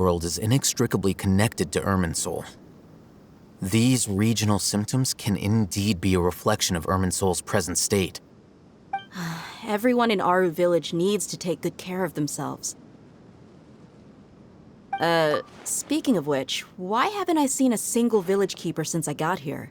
world is inextricably connected to Irminsul. These regional symptoms can indeed be a reflection of Irminsul's present state. Everyone in Aru village needs to take good care of themselves. Speaking of which, why haven't I seen a single village keeper since I got here?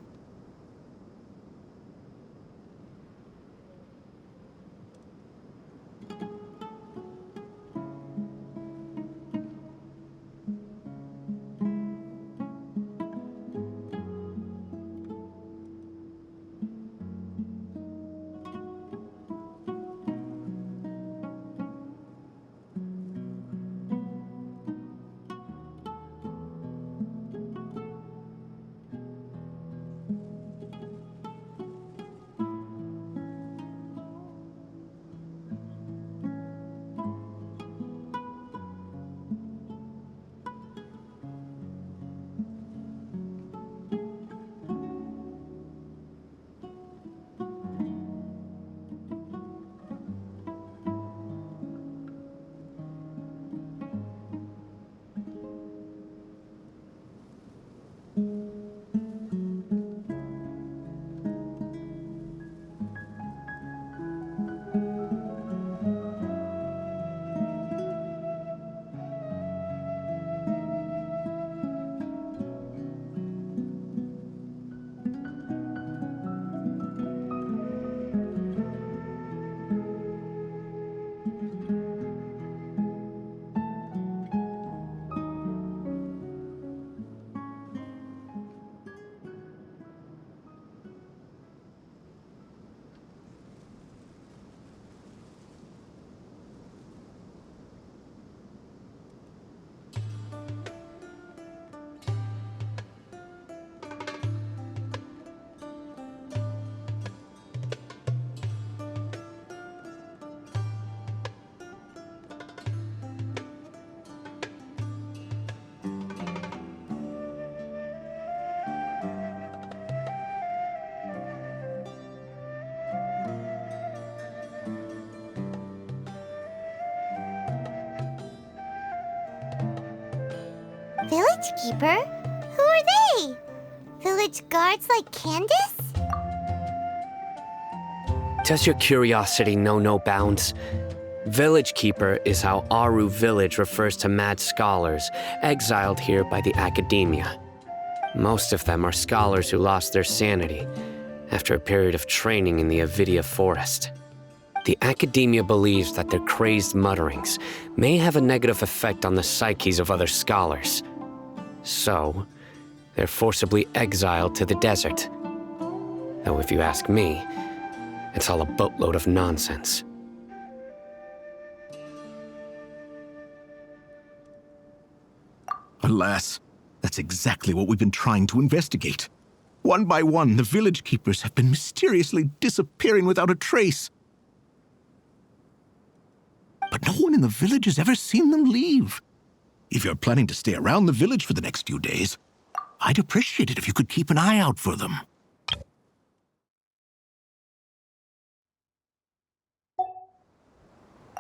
Village Keeper? Who are they? Village guards like Candace? Does your curiosity know no bounds? Village Keeper is how Aru Village refers to mad scholars exiled here by the academia. Most of them are scholars who lost their sanity after a period of training in the Avidia forest. The academia believes that their crazed mutterings may have a negative effect on the psyches of other scholars. So, they're forcibly exiled to the desert. Though if you ask me, it's all a boatload of nonsense. Alas, that's exactly what we've been trying to investigate. One by one, the village keepers have been mysteriously disappearing without a trace. But no one in the village has ever seen them leave. If you're planning to stay around the village for the next few days, I'd appreciate it if you could keep an eye out for them.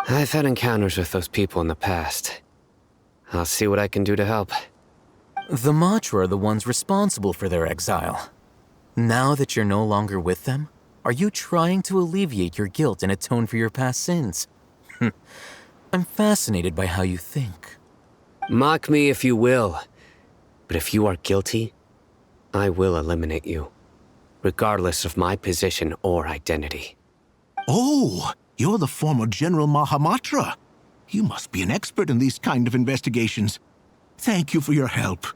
I've had encounters with those people in the past. I'll see what I can do to help. The Matra are the ones responsible for their exile. Now that you're no longer with them, are you trying to alleviate your guilt and atone for your past sins? I'm fascinated by how you think. Mock me if you will, but if you are guilty, I will eliminate you, regardless of my position or identity. Oh, you're the former General Mahamatra. You must be an expert in these kind of investigations. Thank you for your help.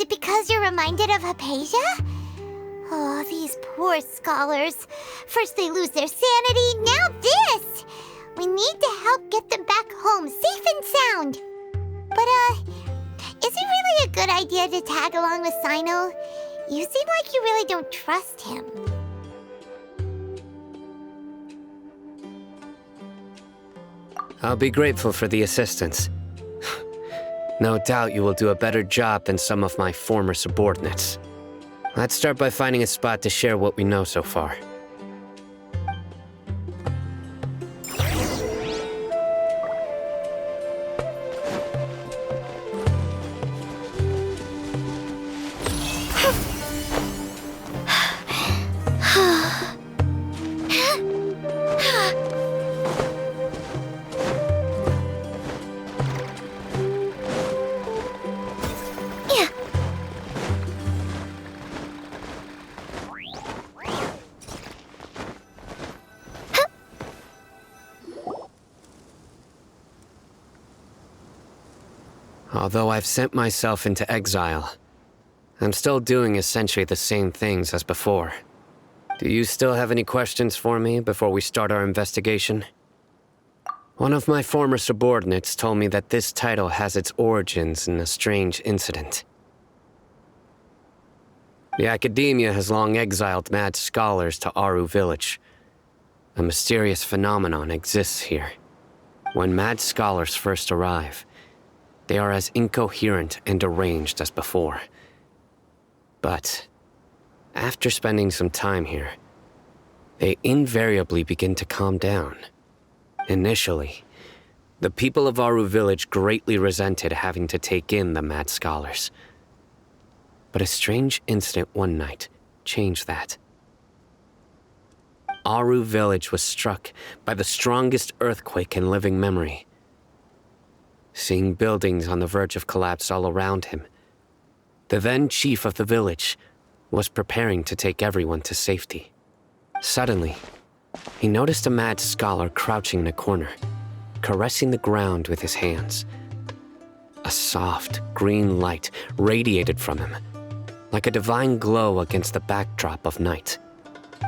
it because you're reminded of Hypatia? Oh, these poor scholars. First they lose their sanity, now this! We need to help get them back home, safe and sound. But, is it really a good idea to tag along with Sino? You seem like you really don't trust him. I'll be grateful for the assistance. No doubt you will do a better job than some of my former subordinates. Let's start by finding a spot to share what we know so far. Although I've sent myself into exile, I'm still doing essentially the same things as before. Do you still have any questions for me before we start our investigation? One of my former subordinates told me that this title has its origins in a strange incident. The Academia has long exiled mad scholars to Aru Village. A mysterious phenomenon exists here. When mad scholars first arrive, they are as incoherent and deranged as before. But after spending some time here, they invariably begin to calm down. Initially, the people of Aru Village greatly resented having to take in the mad scholars. But a strange incident one night changed that. Aru Village was struck by the strongest earthquake in living memory. Seeing buildings on the verge of collapse all around him, the then chief of the village was preparing to take everyone to safety. Suddenly, he noticed a mad scholar crouching in a corner, caressing the ground with his hands. A soft, green light radiated from him, like a divine glow against the backdrop of night.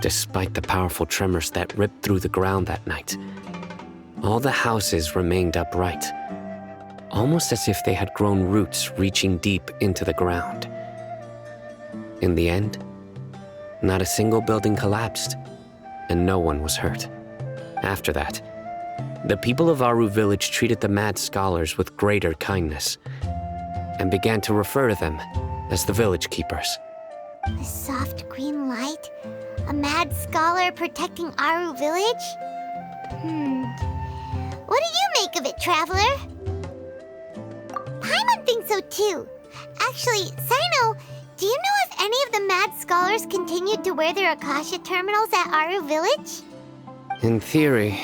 Despite the powerful tremors that ripped through the ground that night, all the houses remained upright, almost as if they had grown roots reaching deep into the ground. In the end, not a single building collapsed, and no one was hurt. After that, the people of Aru Village treated the mad scholars with greater kindness, and began to refer to them as the village keepers. The soft green light? A mad scholar protecting Aru Village? What do you make of it, Traveler? Paimon thinks so too. Actually, Sino, do you know if any of the mad scholars continued to wear their Akasha terminals at Aru Village? In theory,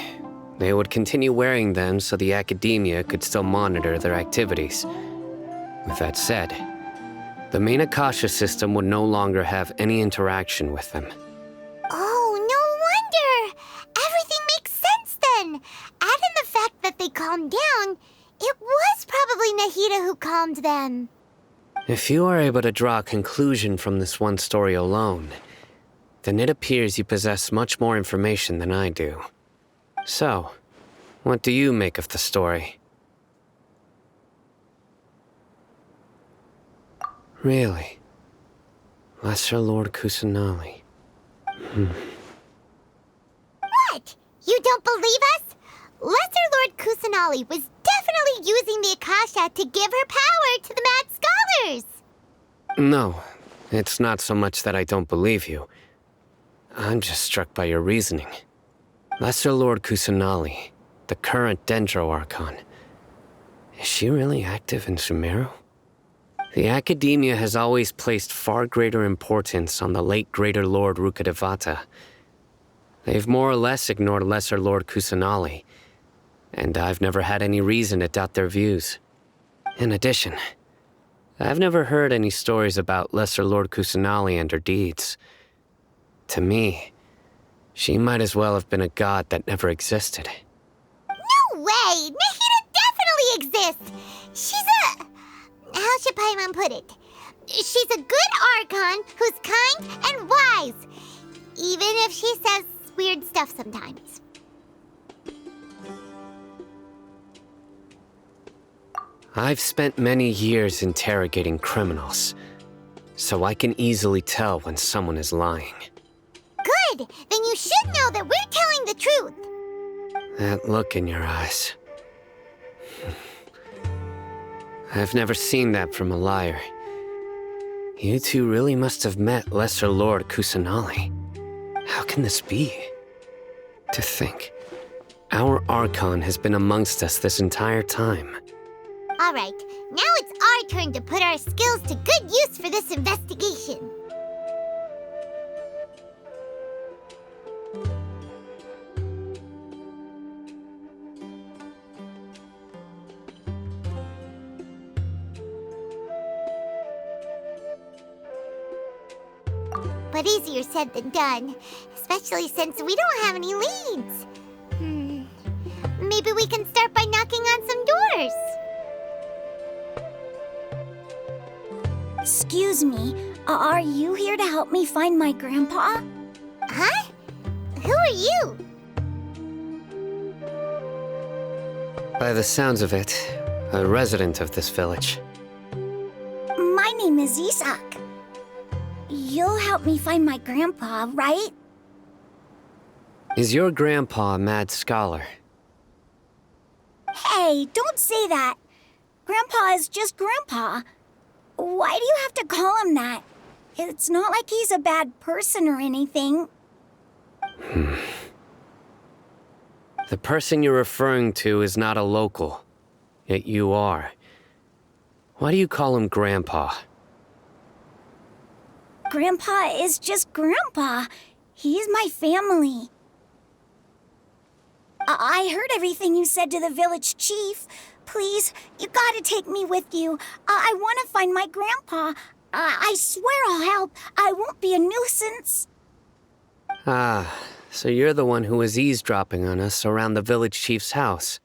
they would continue wearing them so the Academia could still monitor their activities. With that said, the main Akasha system would no longer have any interaction with them. Oh, no wonder! Everything makes sense then! Add in the fact that they calmed down, it was probably Nahida who calmed them. If you are able to draw a conclusion from this one story alone, then it appears you possess much more information than I do. So, what do you make of the story? Really? Lesser Lord Kusanali. What? You don't believe us? Lesser Lord Kusanali was definitely using the Akasha to give her power to the mad scholars! No, it's not so much that I don't believe you. I'm just struck by your reasoning. Lesser Lord Kusanali, the current Dendro Archon, is she really active in Sumeru? The Academia has always placed far greater importance on the late Greater Lord Rukkhadevata. They've more or less ignored Lesser Lord Kusanali, and I've never had any reason to doubt their views. In addition, I've never heard any stories about Lesser Lord Kusanali and her deeds. To me, she might as well have been a god that never existed. No way! Nahida definitely exists! She's a... How should Paimon put it? She's a good Archon who's kind and wise, even if she says weird stuff sometimes. I've spent many years interrogating criminals, so I can easily tell when someone is lying. Good! Then you should know that we're telling the truth. That look in your eyes. I've never seen that from a liar. You two really must have met Lesser Lord Kusanali. How can this be? To think, our Archon has been amongst us this entire time. All right, now it's our turn to put our skills to good use for this investigation. But easier said than done, especially since we don't have any leads. Maybe we can start by knocking on some doors. Excuse me, are you here to help me find my grandpa? Huh? Who are you? By the sounds of it, a resident of this village. My name is Isak. You'll help me find my grandpa, right? Is your grandpa a mad scholar? Hey, don't say that. Grandpa is just Grandpa. Why do you have to call him that? It's not like he's a bad person or anything. The person you're referring to is not a local, yet you are. Why do you call him Grandpa? Grandpa is just Grandpa. He's my family. I heard everything you said to the village chief. Please, you gotta take me with you. I want to find my grandpa. I swear I'll help. I won't be a nuisance. Ah, so you're the one who was eavesdropping on us around the village chief's house.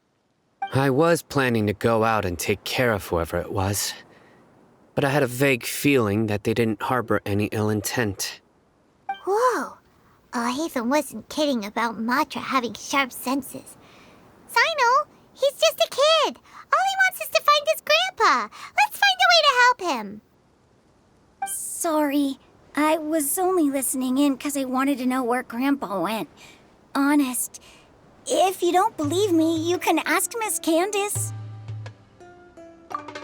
I was planning to go out and take care of whoever it was, but I had a vague feeling that they didn't harbor any ill intent. Whoa. Haven wasn't kidding about Matra having sharp senses. Sino, he's just a kid. All he wants is to find his grandpa. Let's find a way to help him. Sorry. I was only listening in because I wanted to know where Grandpa went. Honest. If you don't believe me, you can ask Miss Candace.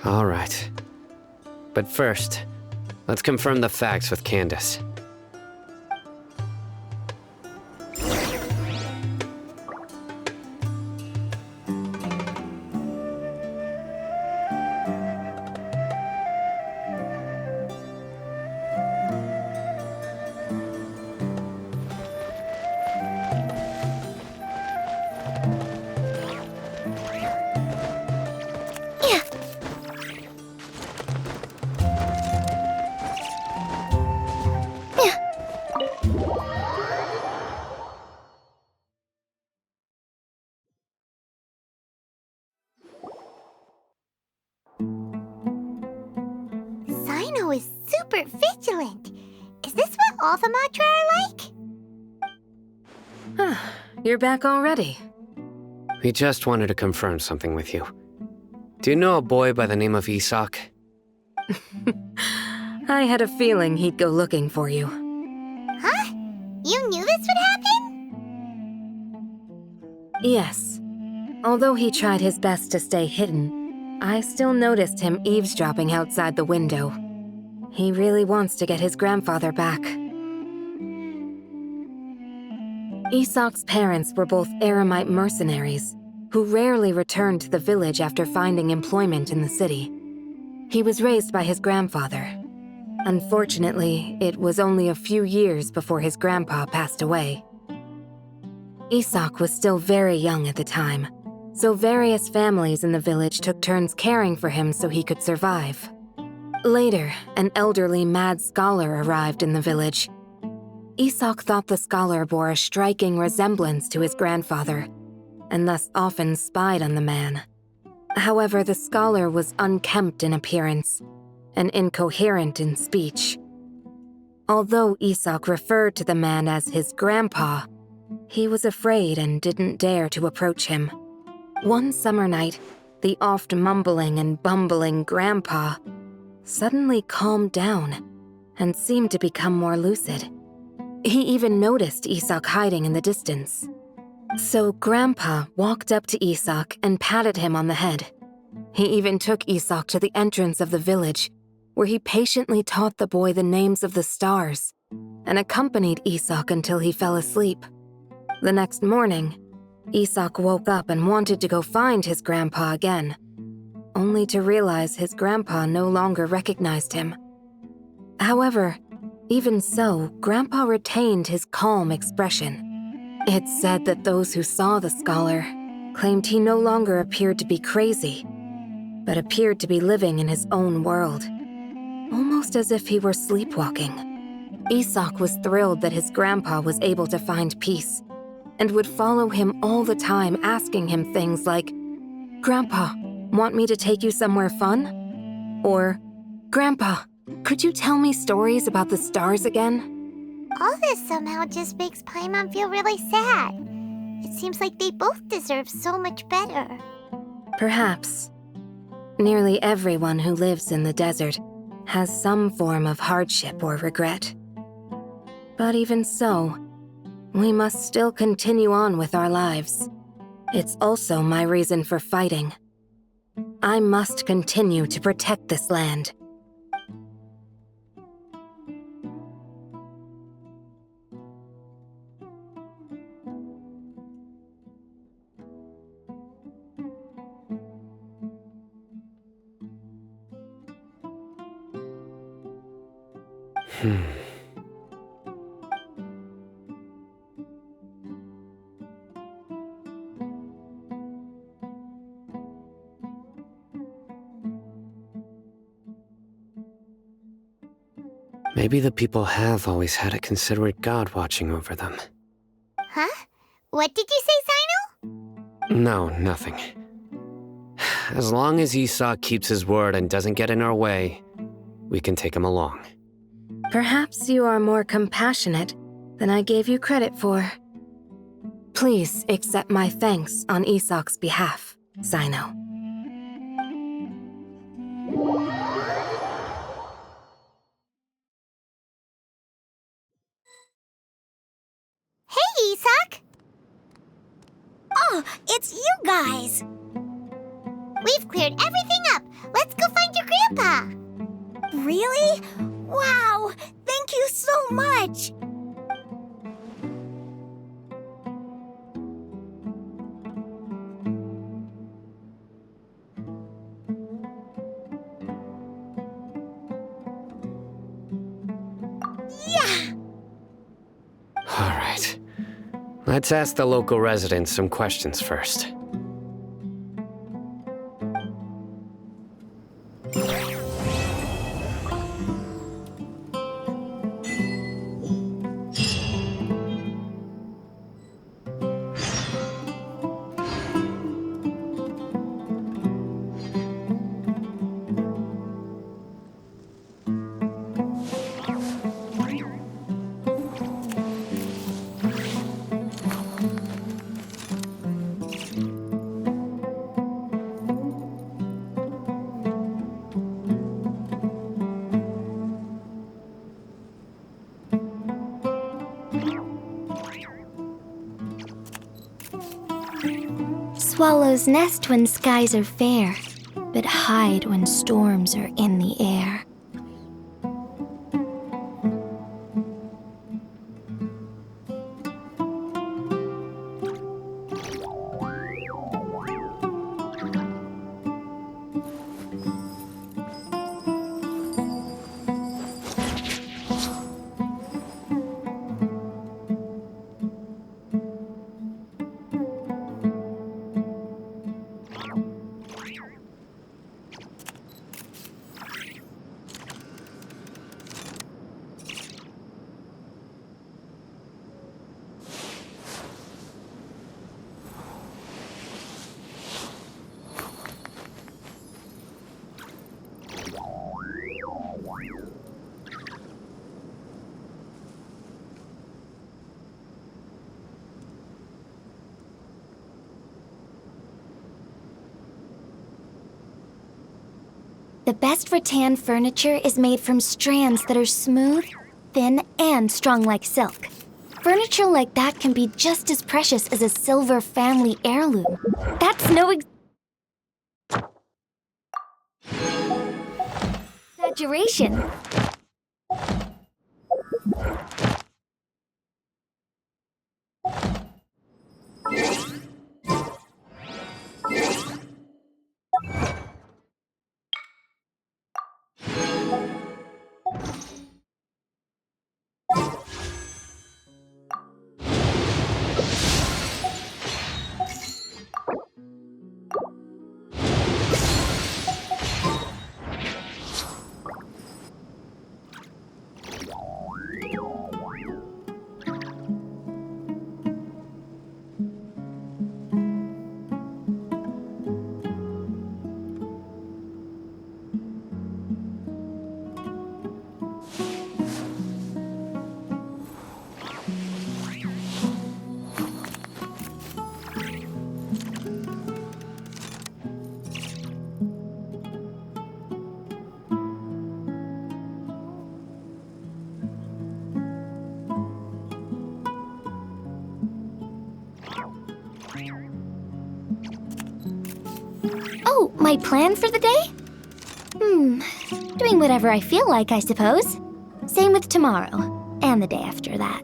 All right. But first, let's confirm the facts with Candace. Sino is super vigilant. Is this what all the Matra are like? You're back already. We just wanted to confirm something with you. Do you know a boy by the name of Isak? I had a feeling he'd go looking for you. Huh? You knew this would happen? Yes. Although he tried his best to stay hidden, I still noticed him eavesdropping outside the window. He really wants to get his grandfather back. Isak's parents were both Aramite mercenaries, who rarely returned to the village after finding employment in the city. He was raised by his grandfather. Unfortunately, it was only a few years before his grandpa passed away. Isak was still very young at the time, so various families in the village took turns caring for him so he could survive. Later, an elderly mad scholar arrived in the village. Isak thought the scholar bore a striking resemblance to his grandfather, and thus often spied on the man. However, the scholar was unkempt in appearance. and incoherent in speech. Although Isak referred to the man as his grandpa, he was afraid and didn't dare to approach him. One summer night, the oft mumbling and bumbling grandpa suddenly calmed down and seemed to become more lucid. He even noticed Isak hiding in the distance. So Grandpa walked up to Isak and patted him on the head. He even took Isak to the entrance of the village, where he patiently taught the boy the names of the stars and accompanied Isak until he fell asleep. The next morning, Isak woke up and wanted to go find his grandpa again, only to realize his grandpa no longer recognized him. However, even so, Grandpa retained his calm expression. It's said that those who saw the scholar claimed he no longer appeared to be crazy, but appeared to be living in his own world, almost as if he were sleepwalking. Isak was thrilled that his grandpa was able to find peace, and would follow him all the time, asking him things like, "Grandpa, want me to take you somewhere fun?" Or, "Grandpa, could you tell me stories about the stars again?" All this somehow just makes Paimon feel really sad. It seems like they both deserve so much better. Perhaps. Nearly everyone who lives in the desert has some form of hardship or regret. But even so, we must still continue on with our lives. It's also my reason for fighting. I must continue to protect this land. Maybe the people have always had a considerate god watching over them. Huh? What did you say, Sino? No, nothing. As long as Isak keeps his word and doesn't get in our way, we can take him along. Perhaps you are more compassionate than I gave you credit for. Please accept my thanks on Isak's behalf, Sino. Hey, Isak! Oh, it's you guys! We've cleared everything up. Let's go find your grandpa. Really? Wow! Thank you so much! Yeah! All right. Let's ask the local residents some questions first. Swallows nest when skies are fair, but hide when storms are in the air. The best rattan furniture is made from strands that are smooth, thin, and strong like silk. Furniture like that can be just as precious as a silver family heirloom. That's no exaggeration. Oh, my plan for the day? Doing whatever I feel like, I suppose. Same with tomorrow, and the day after that.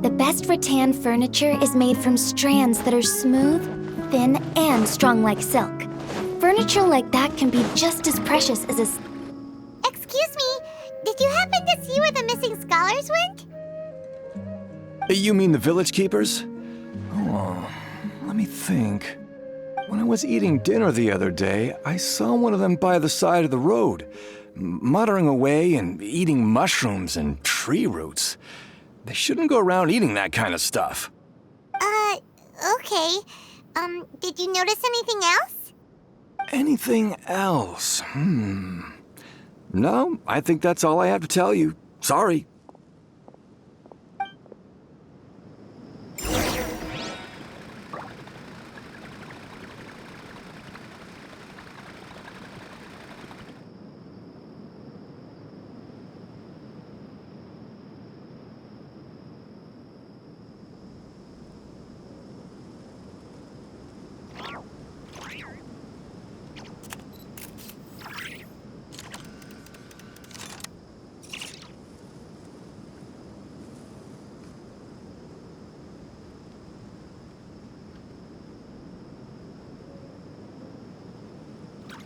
The best rattan furniture is made from strands that are smooth, thin, and strong like silk. Furniture like that can be just as precious as a... Excuse me, did you happen to see where the missing scholars went? You mean the village keepers? Oh, let me think. When I was eating dinner the other day, I saw one of them by the side of the road, muttering away and eating mushrooms and tree roots. They shouldn't go around eating that kind of stuff. Okay. Did you notice anything else? Anything else? No, I think that's all I have to tell you. Sorry.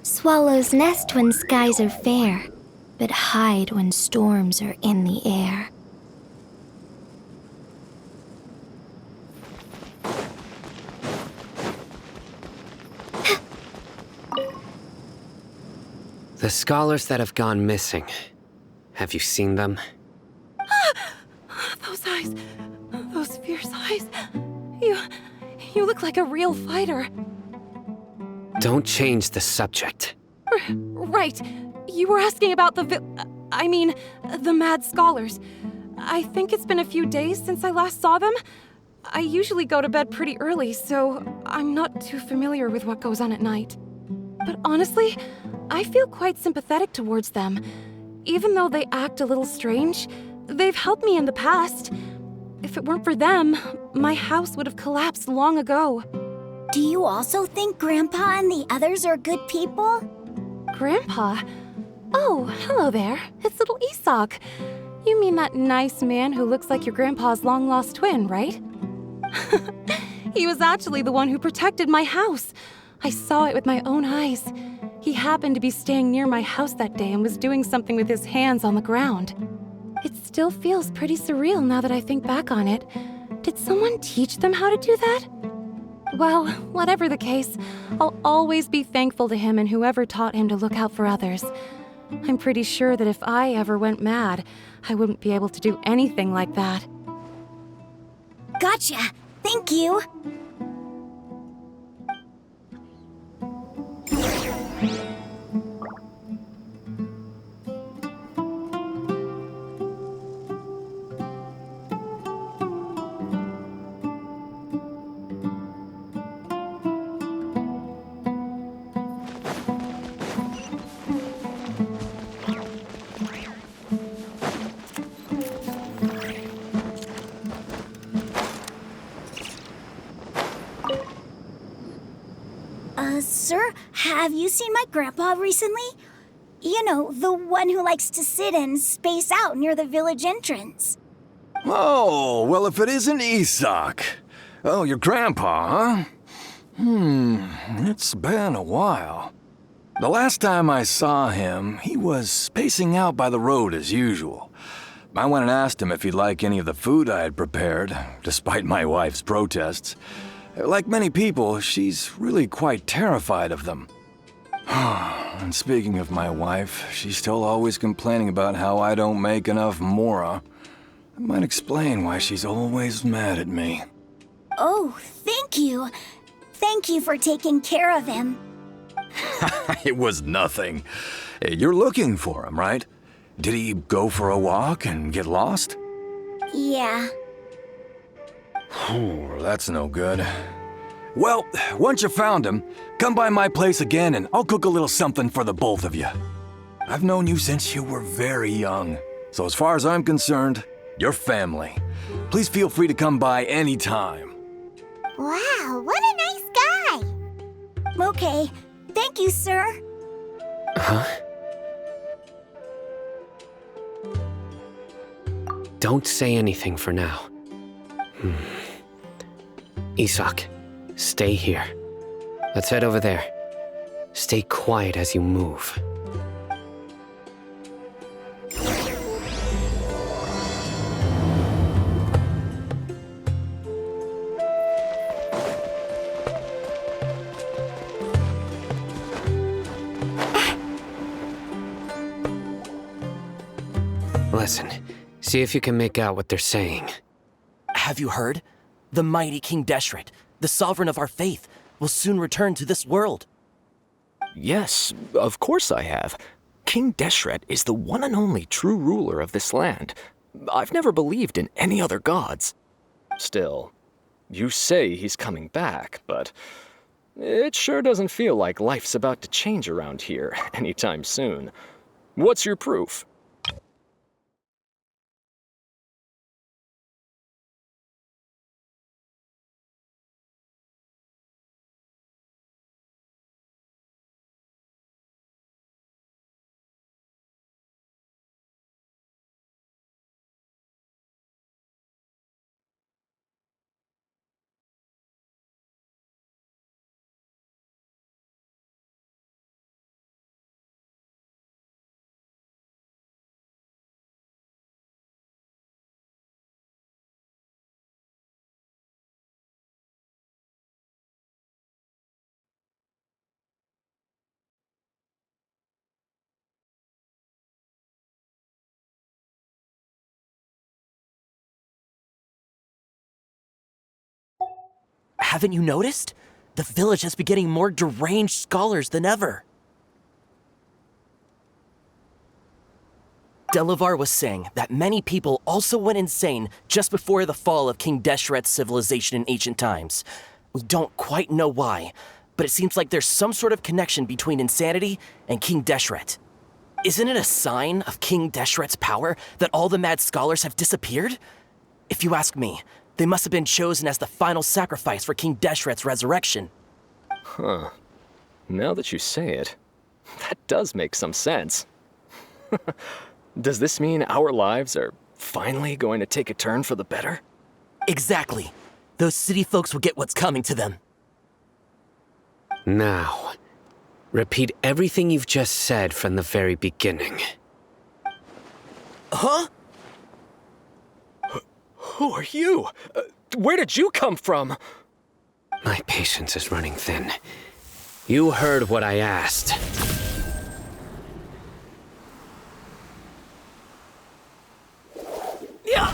Swallows nest when skies are fair, but hide when storms are in the air. The scholars that have gone missing. Have you seen them? Those eyes. Those fierce eyes. You look like a real fighter. Don't change the subject. Right. You were asking about the mad scholars. I think it's been a few days since I last saw them. I usually go to bed pretty early, so I'm not too familiar with what goes on at night. But honestly, I feel quite sympathetic towards them. Even though they act a little strange, they've helped me in the past. If it weren't for them, my house would have collapsed long ago. Do you also think Grandpa and the others are good people? Grandpa? Oh, hello there. It's little Isak. You mean that nice man who looks like your grandpa's long-lost twin, right? He was actually the one who protected my house. I saw it with my own eyes. He happened to be staying near my house that day and was doing something with his hands on the ground. It still feels pretty surreal now that I think back on it. Did someone teach them how to do that? Well, whatever the case, I'll always be thankful to him and whoever taught him to look out for others. I'm pretty sure that if I ever went mad, I wouldn't be able to do anything like that. Gotcha. Thank you. Sir, have you seen my grandpa recently? You know, the one who likes to sit and space out near the village entrance. Oh, well, if it isn't Isak. Oh, your grandpa, huh? It's been a while. The last time I saw him, he was spacing out by the road as usual. I went and asked him if he'd like any of the food I had prepared, despite my wife's protests. Like many people, she's really quite terrified of them. And speaking of my wife, she's still always complaining about how I don't make enough mora. That might explain why she's always mad at me. Oh, thank you. Thank you for taking care of him. It was nothing. You're looking for him, right? Did he go for a walk and get lost? Yeah. That's no good. Well, once you found him, come by my place again and I'll cook a little something for the both of you. I've known you since you were very young, so as far as I'm concerned, you're family. Please feel free to come by anytime. Wow, what a nice guy! Okay. Thank you, sir. Huh? Don't say anything for now. Isak, stay here. Let's head over there. Stay quiet as you move. Listen, see if you can make out what they're saying. Have you heard? The mighty King Deshret, the sovereign of our faith, will soon return to this world. Yes, of course I have. King Deshret is the one and only true ruler of this land. I've never believed in any other gods. Still, you say he's coming back, but it sure doesn't feel like life's about to change around here anytime soon. What's your proof? Haven't you noticed? The village has been getting more deranged scholars than ever. Delavar was saying that many people also went insane just before the fall of King Deshret's civilization in ancient times. We don't quite know why, but it seems like there's some sort of connection between insanity and King Deshret. Isn't it a sign of King Deshret's power that all the mad scholars have disappeared? If you ask me, they must have been chosen as the final sacrifice for King Deshret's resurrection. Huh. Now that you say it, that does make some sense. Does this mean our lives are finally going to take a turn for the better? Exactly. Those city folks will get what's coming to them. Now, repeat everything you've just said from the very beginning. Huh? Who are you? Where did you come from? My patience is running thin. You heard what I asked. Yeah!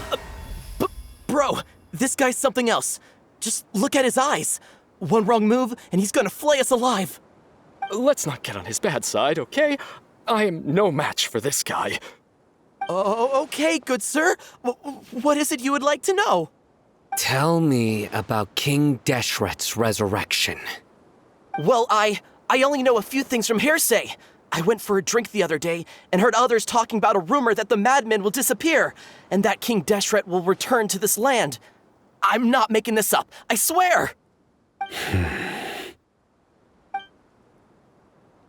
Bro, this guy's something else. Just look at his eyes. One wrong move, and he's gonna flay us alive. Let's not get on his bad side, okay? I am no match for this guy. Oh, okay, good sir. What is it you would like to know? Tell me about King Deshret's resurrection. Well, I only know a few things from hearsay. I went for a drink the other day and heard others talking about a rumor that the madmen will disappear and that King Deshret will return to this land. I'm not making this up, I swear!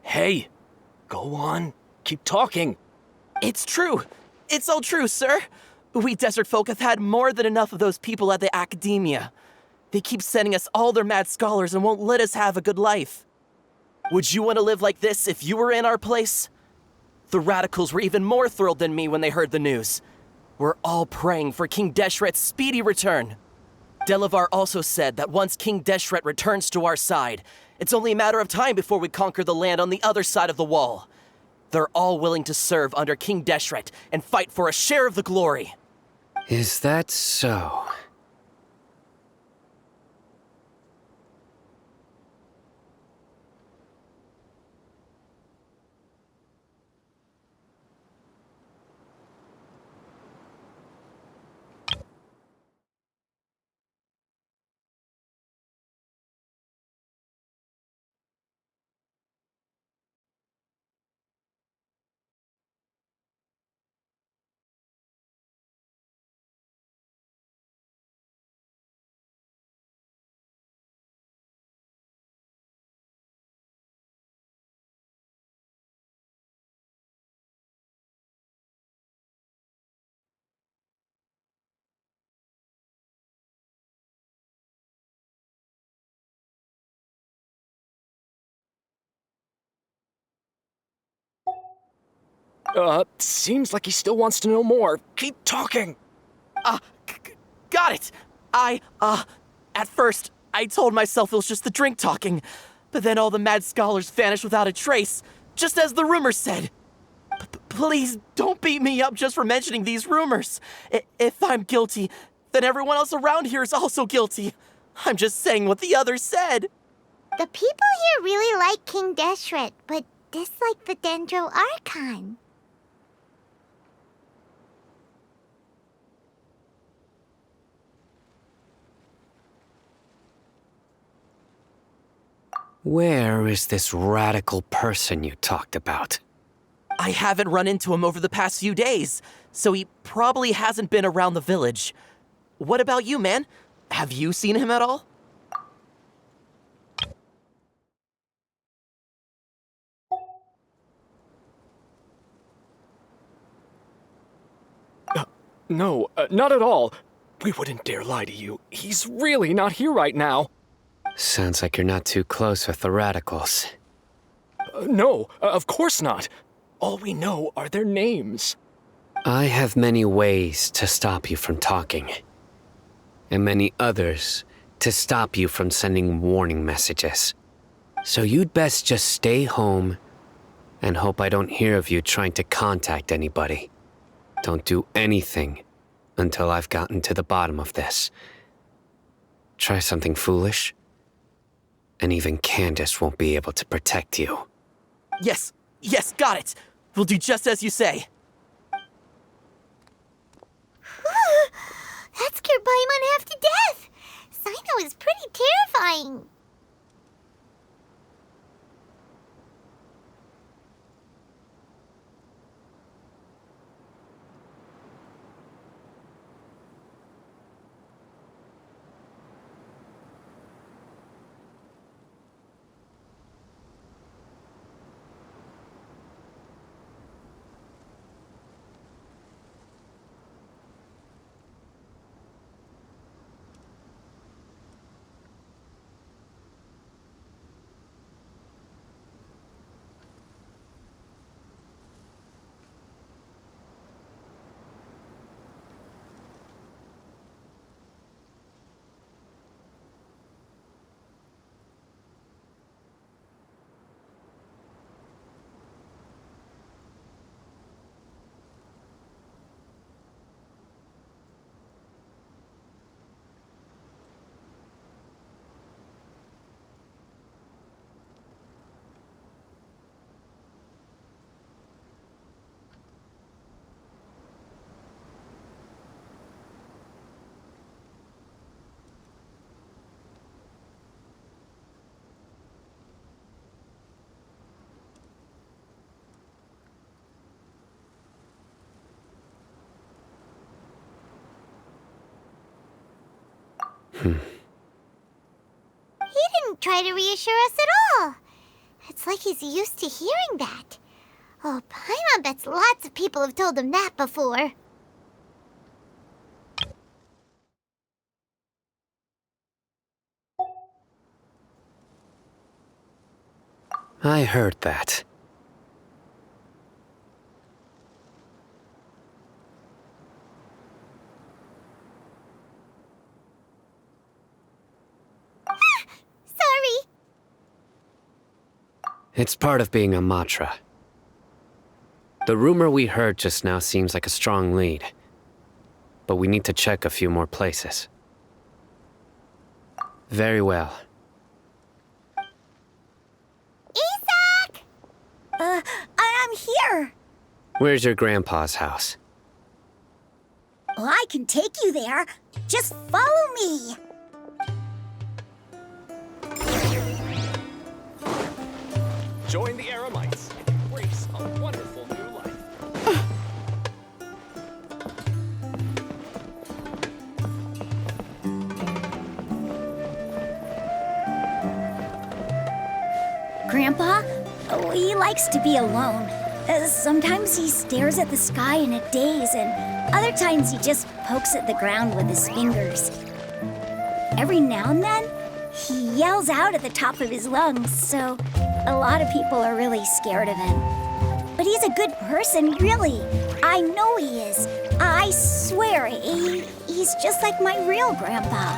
Hey, go on. Keep talking. It's true. It's all true, sir. We desert folk have had more than enough of those people at the academia. They keep sending us all their mad scholars and won't let us have a good life. Would you want to live like this if you were in our place? The radicals were even more thrilled than me when they heard the news. We're all praying for King Deshret's speedy return. Delavar also said that once King Deshret returns to our side, it's only a matter of time before we conquer the land on the other side of the wall. They're all willing to serve under King Deshret and fight for a share of the glory. Is that so? Seems like he still wants to know more. Keep talking. Got it! At first, I told myself it was just the drink talking, but then all the mad scholars vanished without a trace, just as the rumors said. Please don't beat me up just for mentioning these rumors. If I'm guilty, then everyone else around here is also guilty. I'm just saying what the others said. The people here really like King Deshret, but dislike the Dendro Archon. Where is this radical person you talked about? I haven't run into him over the past few days, so he probably hasn't been around the village. What about you, man? Have you seen him at all? No, not at all. We wouldn't dare lie to you. He's really not here right now. Sounds like you're not too close with the radicals. No, of course not. All we know are their names. I have many ways to stop you from talking, and many others to stop you from sending warning messages. So you'd best just stay home and hope I don't hear of you trying to contact anybody. Don't do anything until I've gotten to the bottom of this. Try something foolish, and even Candace won't be able to protect you. Yes, got it. We'll do just as you say. That scared Paimon half to death. Sino is pretty terrifying. He didn't try to reassure us at all. It's like he's used to hearing that. Oh, Paimon bets lots of people have told him that before. I heard that. Sorry. It's part of being a Matra. The rumor we heard just now seems like a strong lead. But we need to check a few more places. Very well. Isak! I'm here. Where's your grandpa's house? Well, I can take you there. Just follow me. Join the Eremites and embrace a wonderful new life. Grandpa? Oh, he likes to be alone. Sometimes he stares at the sky in a daze, and other times he just pokes at the ground with his fingers. Every now and then, he yells out at the top of his lungs, so a lot of people are really scared of him. But he's a good person, really. I know he is. I swear, he's just like my real grandpa.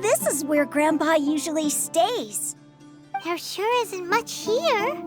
This is where Grandpa usually stays. There sure isn't much here.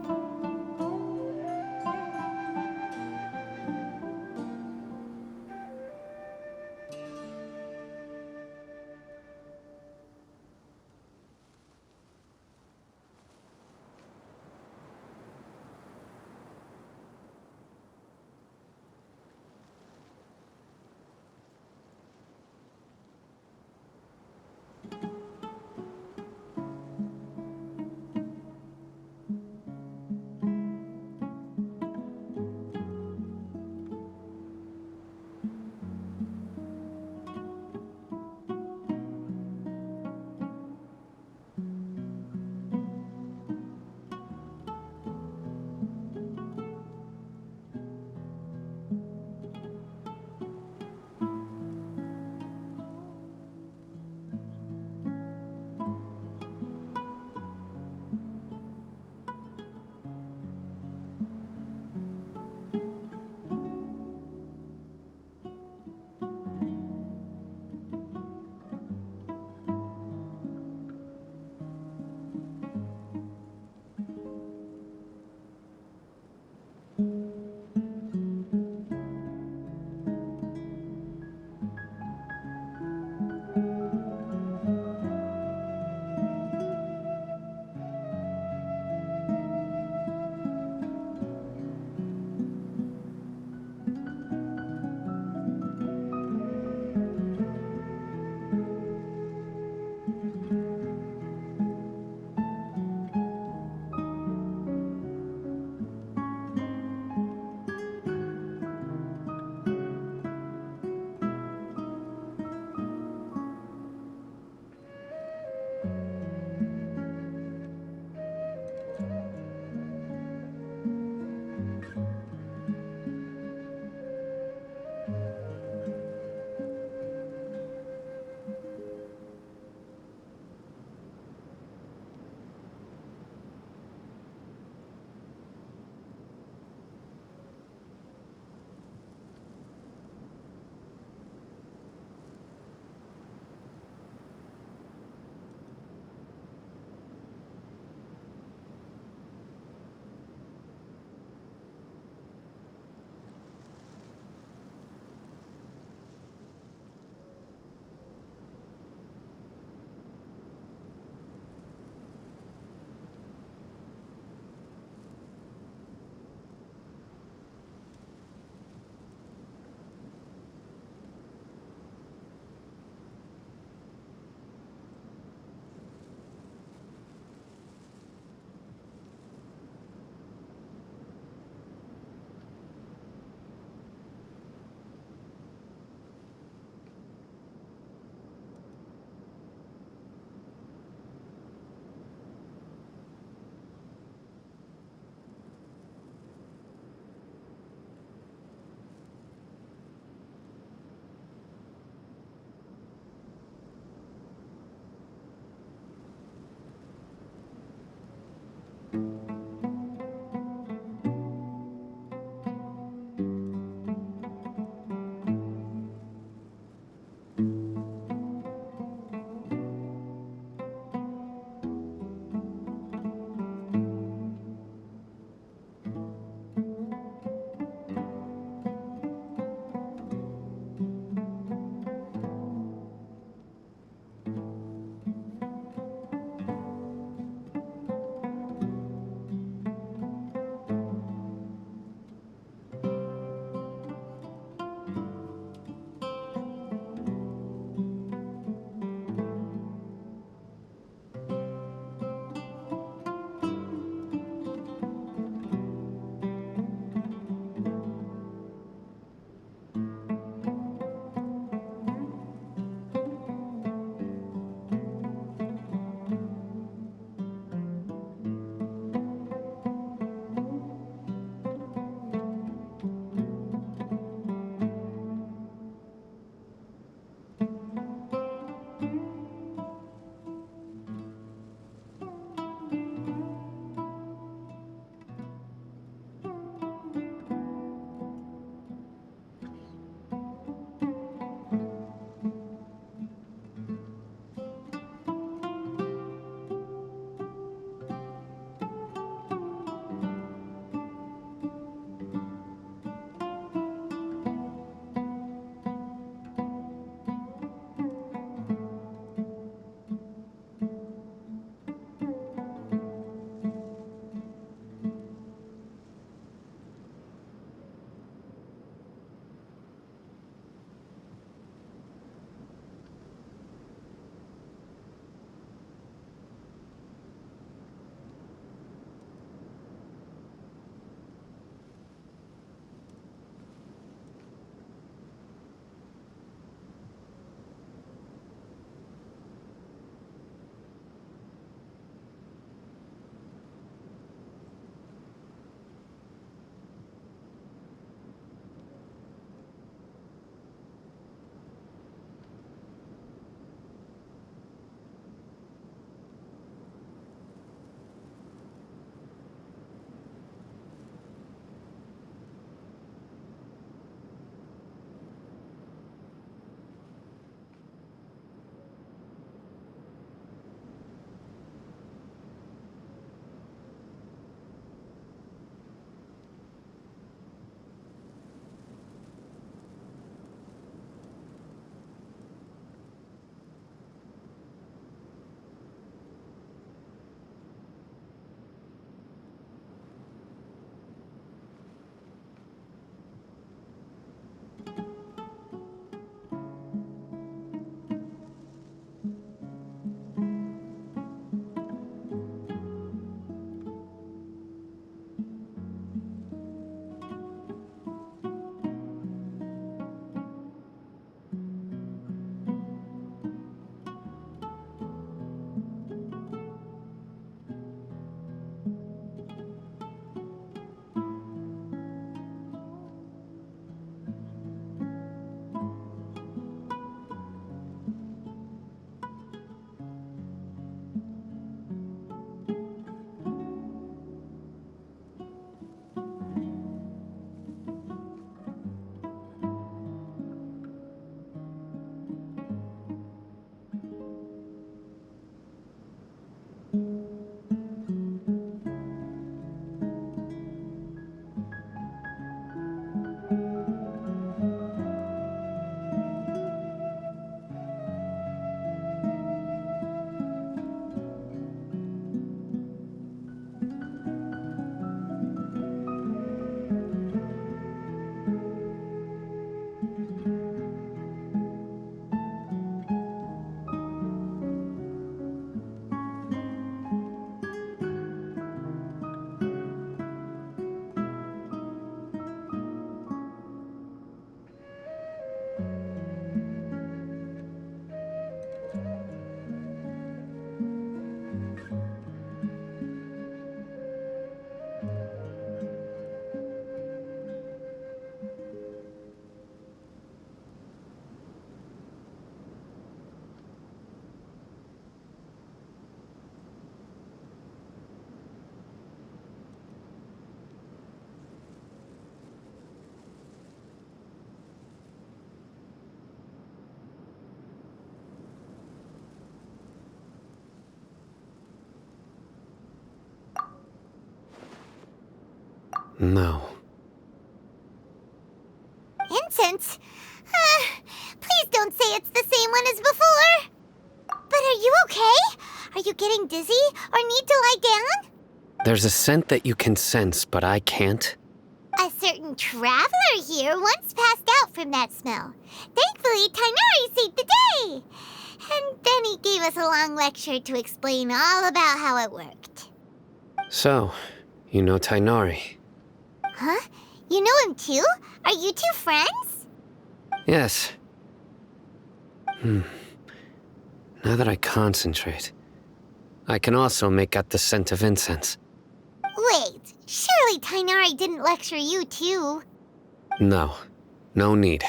No. Incense? Please don't say it's the same one as before. But are you okay? Are you getting dizzy or need to lie down? There's a scent that you can sense, but I can't. A certain traveler here once passed out from that smell. Thankfully, Tainari saved the day. And then he gave us a long lecture to explain all about how it worked. So, you know Tainari? Huh? You know him too? Are you two friends? Yes. Now that I concentrate, I can also make out the scent of incense. Wait, surely Tainari didn't lecture you too? No. No need.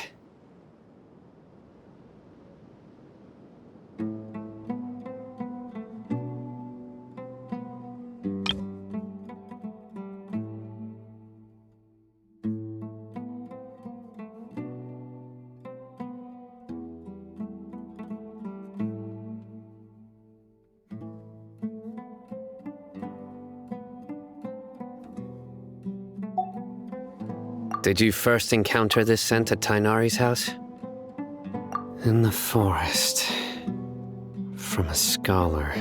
Did you first encounter this scent at Tainari's house? In the forest. From a scholar.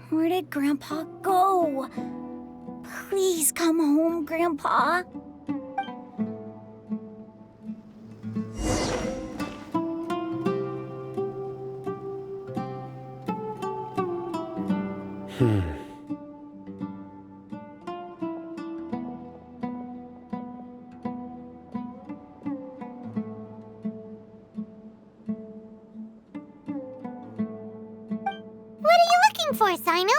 Where did Grandpa go? Please come home, Grandpa. What are you looking for, Sino?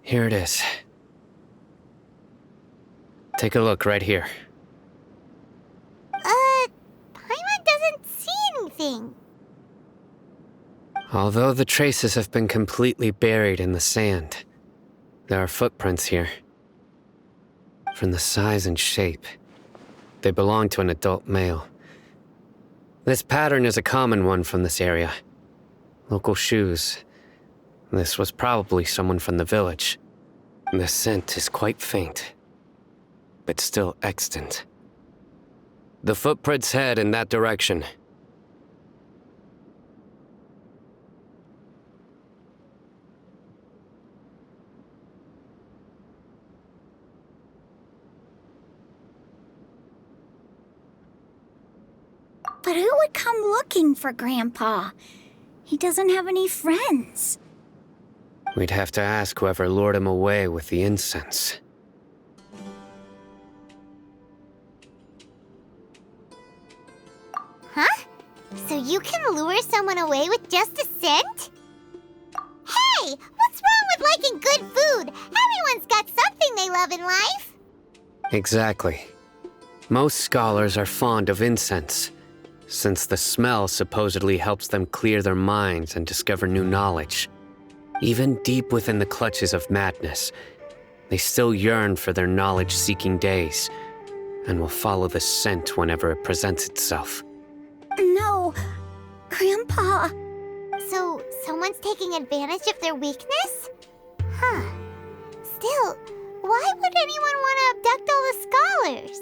Here it is. Take a look right here. Paimon doesn't see anything. Although the traces have been completely buried in the sand, there are footprints here. From the size and shape, they belong to an adult male. This pattern is a common one from this area. Local shoes. This was probably someone from the village. The scent is quite faint, but still extant. The footprints head in that direction. But who would come looking for Grandpa? He doesn't have any friends. We'd have to ask whoever lured him away with the incense. Huh? So you can lure someone away with just a scent? Hey! What's wrong with liking good food? Everyone's got something they love in life. Exactly. Most scholars are fond of incense, since the smell supposedly helps them clear their minds and discover new knowledge. Even deep within the clutches of madness, they still yearn for their knowledge-seeking days, and will follow the scent whenever it presents itself. No, Grandpa. So, someone's taking advantage of their weakness? Huh. Still, why would anyone want to abduct all the scholars?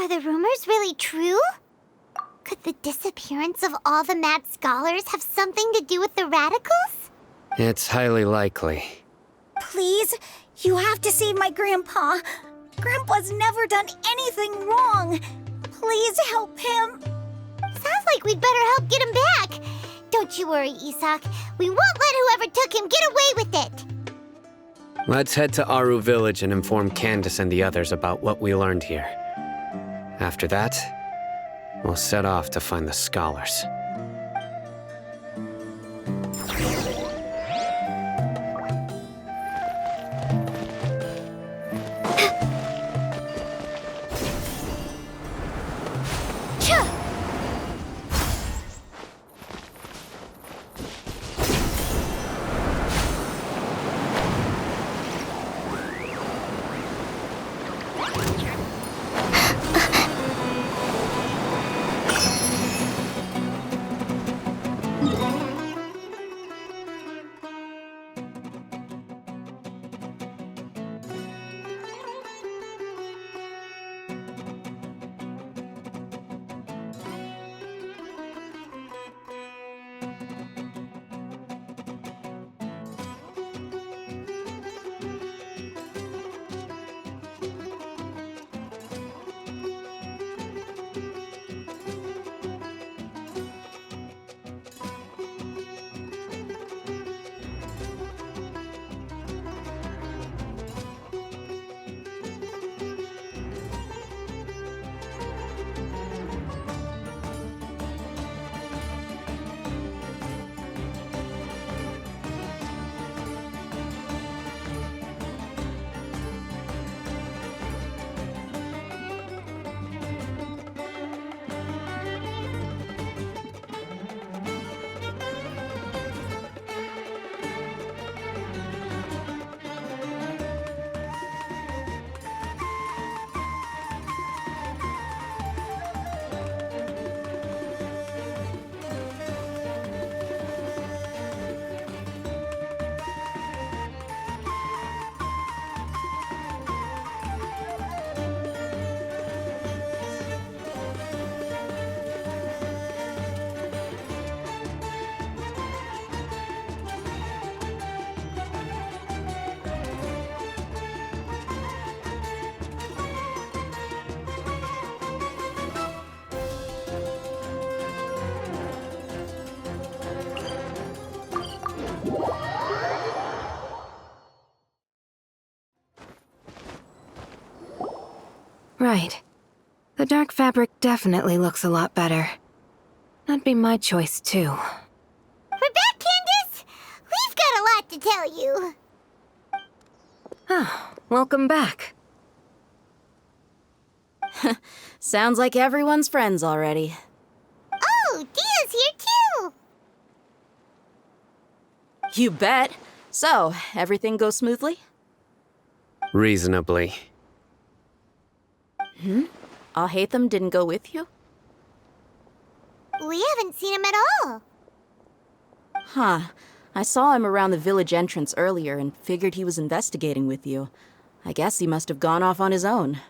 Are the rumors really true? Could the disappearance of all the mad scholars have something to do with the radicals? It's highly likely. Please, you have to save my grandpa. Grandpa's never done anything wrong. Please help him. Sounds like we'd better help get him back. Don't you worry, Isak. We won't let whoever took him get away with it. Let's head to Aru Village and inform Candace and the others about what we learned here. After that, we'll set off to find the scholars. Right. The dark fabric definitely looks a lot better. That'd be my choice, too. We're back, Candace! We've got a lot to tell you. Ah, welcome back. Sounds like everyone's friends already. Oh, Dia's here too! You bet. So, everything goes smoothly? Reasonably. Alhaitham didn't go with you? We haven't seen him at all. Huh. I saw him around the village entrance earlier and figured he was investigating with you. I guess he must have gone off on his own.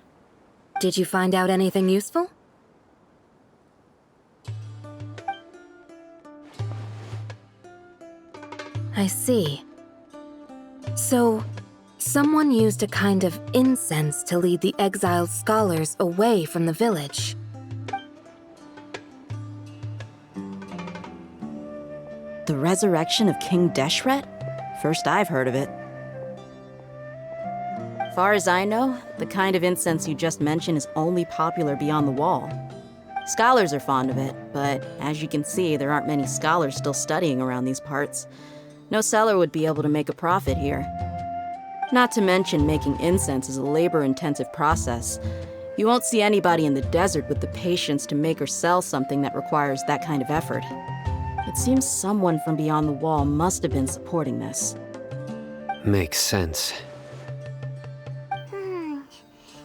Did you find out anything useful? I see. So, someone used a kind of incense to lead the exiled scholars away from the village. The resurrection of King Deshret? First I've heard of it. Far as I know, the kind of incense you just mentioned is only popular beyond the wall. Scholars are fond of it, but as you can see, there aren't many scholars still studying around these parts. No seller would be able to make a profit here. Not to mention, making incense is a labor-intensive process. You won't see anybody in the desert with the patience to make or sell something that requires that kind of effort. It seems someone from beyond the wall must have been supporting this. Makes sense.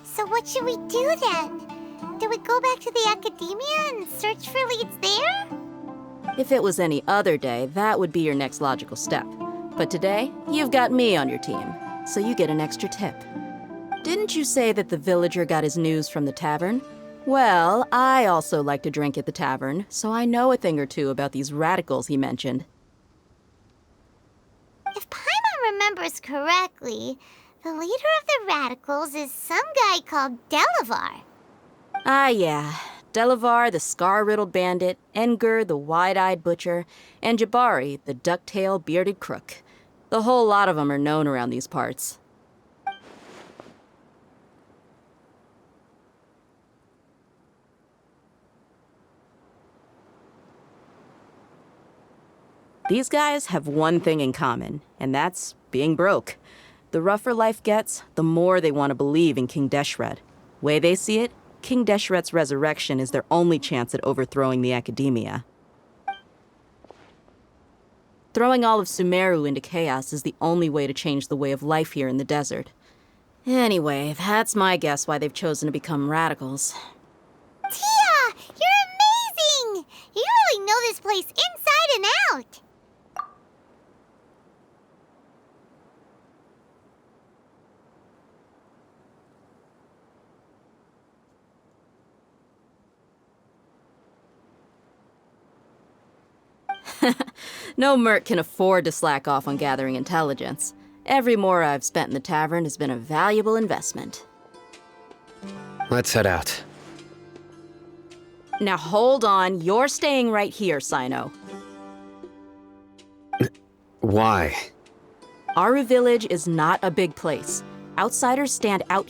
So what should we do then? Do we go back to the academia and search for leads there? If it was any other day, that would be your next logical step. But today, you've got me on your team, so you get an extra tip. Didn't you say that the villager got his news from the tavern? Well, I also like to drink at the tavern, so I know a thing or two about these radicals he mentioned. If Paimon remembers correctly, the leader of the radicals is some guy called Delavar. Ah, yeah. Delavar, the scar-riddled bandit, Engur, the wide-eyed butcher, and Jabari, the duck-tailed bearded crook. The whole lot of them are known around these parts. These guys have one thing in common, and that's being broke. The rougher life gets, the more they want to believe in King Deshret. Way they see it, King Deshret's resurrection is their only chance at overthrowing the Academia. Throwing all of Sumeru into chaos is the only way to change the way of life here in the desert. Anyway, that's my guess why they've chosen to become radicals. Tia! You're amazing! You really know this place inside and out! No merc can afford to slack off on gathering intelligence. Every more I've spent in the tavern has been a valuable investment. Let's head out. Now hold on, you're staying right here, Sino. Why? Aru Village is not a big place. Outsiders stand out